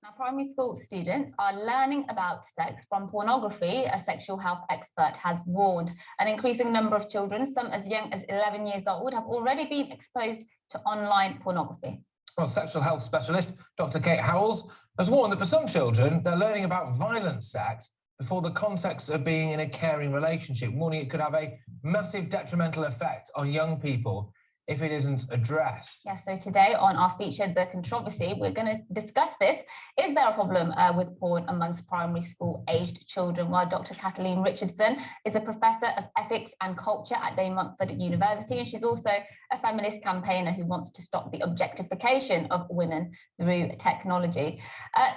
Now, primary school students are learning about sex from pornography, a sexual health expert has warned. An increasing number of children, some as young as 11 years old, have already been exposed to online pornography. Well, sexual health specialist Dr. Kate Howells has warned that for some children, they're learning about violent sex before the context of being in a caring relationship, warning it could have a massive detrimental effect on young people if it isn't addressed. Yes, so today on our feature, The Controversy, we're going to discuss this. Is there a problem with porn amongst primary school aged children? Well, Dr. Kathleen Richardson is a professor of ethics and culture at Dame Montfort University, and she's also a feminist campaigner who wants to stop the objectification of women through technology.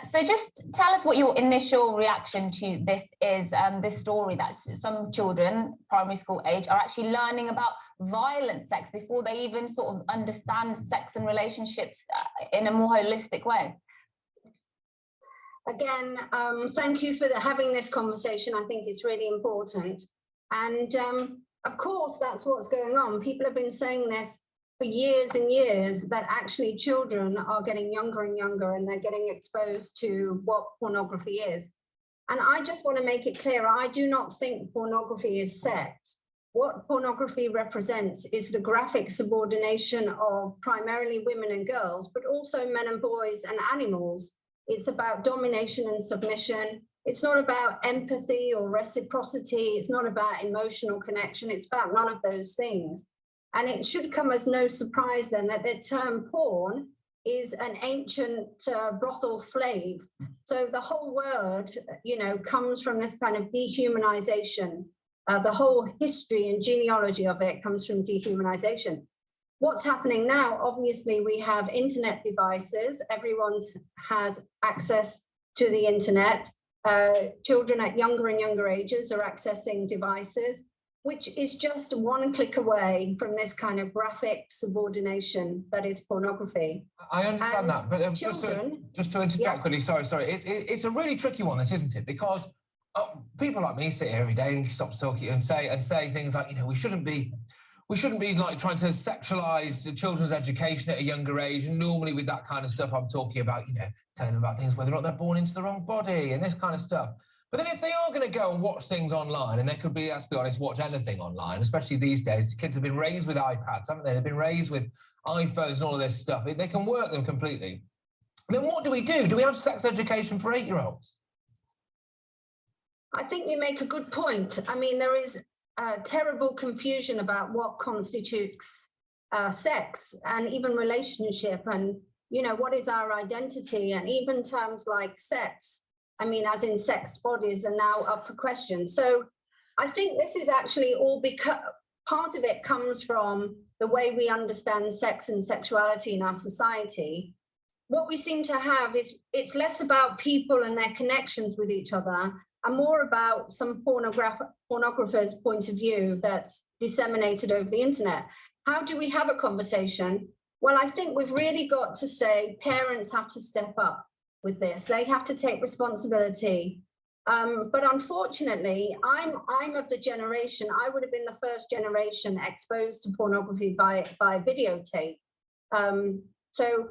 So just tell us what your initial reaction to this is, this story that some children, primary school age, are actually learning about violent sex before they even sort of understand sex and relationships in a more holistic way. Again, thank you for having this conversation. I think it's really important. And of course, that's what's going on. People have been saying this for years and years, that actually children are getting younger and younger and they're getting exposed to what pornography is. And I just want to make it clear, I do not think pornography is sex. What pornography represents is the graphic subordination of primarily women and girls, but also men and boys and animals. It's about domination and submission. It's not about empathy or reciprocity. It's not about emotional connection. It's about none of those things. And it should come as no surprise then that the term porn is an ancient brothel slave. So the whole word, comes from this kind of dehumanization. The whole history and genealogy of it comes from dehumanization. What's happening now, obviously, we have internet devices. Everyone has access to the internet. Children at younger and younger ages are accessing devices, which is just one click away from this kind of graphic subordination that is pornography. I understand that, but children, just to interject quickly, sorry. It's a really tricky one, this, isn't it? Because people like me sit here every day and stop talking and say things like, we shouldn't be like trying to sexualize the children's education at a younger age. And normally with that kind of stuff, I'm talking about, telling them about things, whether or not they're born into the wrong body and this kind of stuff. But then if they are going to go and watch things online, and they could be, let's be honest, watch anything online, especially these days, the kids have been raised with iPads, haven't they? They've been raised with iPhones and all of this stuff. They can work them completely. Then what do we do? Do we have sex education for 8-year-olds? I think you make a good point. I mean, there is terrible confusion about what constitutes sex and even relationship and, what is our identity, and even terms like sex. I mean, as in sex bodies are now up for question. So I think this is actually all because part of it comes from the way we understand sex and sexuality in our society. What we seem to have is it's less about people and their connections with each other and more about some pornographer's point of view that's disseminated over the internet. How do we have a conversation? Well, I think we've really got to say parents have to step up with this. They have to take responsibility. But unfortunately, I'm of the generation, I would have been the first generation exposed to pornography by videotape. So,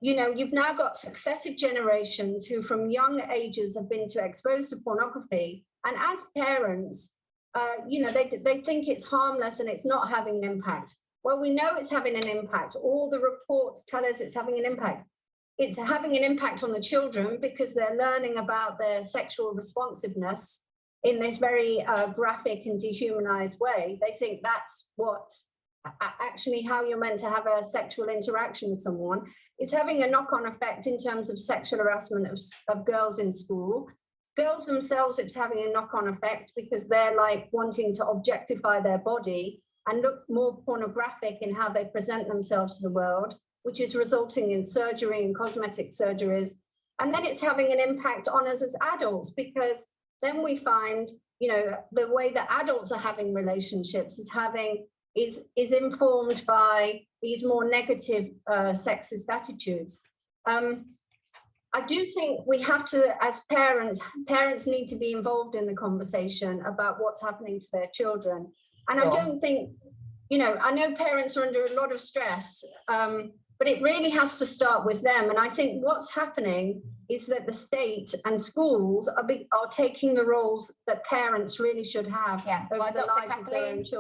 you've now got successive generations who from young ages have been exposed to pornography. And as parents, they think it's harmless and it's not having an impact. Well, we know it's having an impact. All the reports tell us it's having an impact. It's having an impact on the children because they're learning about their sexual responsiveness in this very graphic and dehumanized way. They think that's actually how you're meant to have a sexual interaction with someone. It's having a knock-on effect in terms of sexual harassment of girls in school. Girls themselves, it's having a knock-on effect because they're like wanting to objectify their body and look more pornographic in how they present themselves to the world, which is resulting in surgery and cosmetic surgeries. And then it's having an impact on us as adults, because then we find, the way that adults are having relationships is informed by these more negative sexist attitudes. I do think we have to, as parents need to be involved in the conversation about what's happening to their children. And I don't think, I know parents are under a lot of stress, but it really has to start with them. And I think what's happening is that the state and schools are taking the roles that parents really should have over the lives of their own children.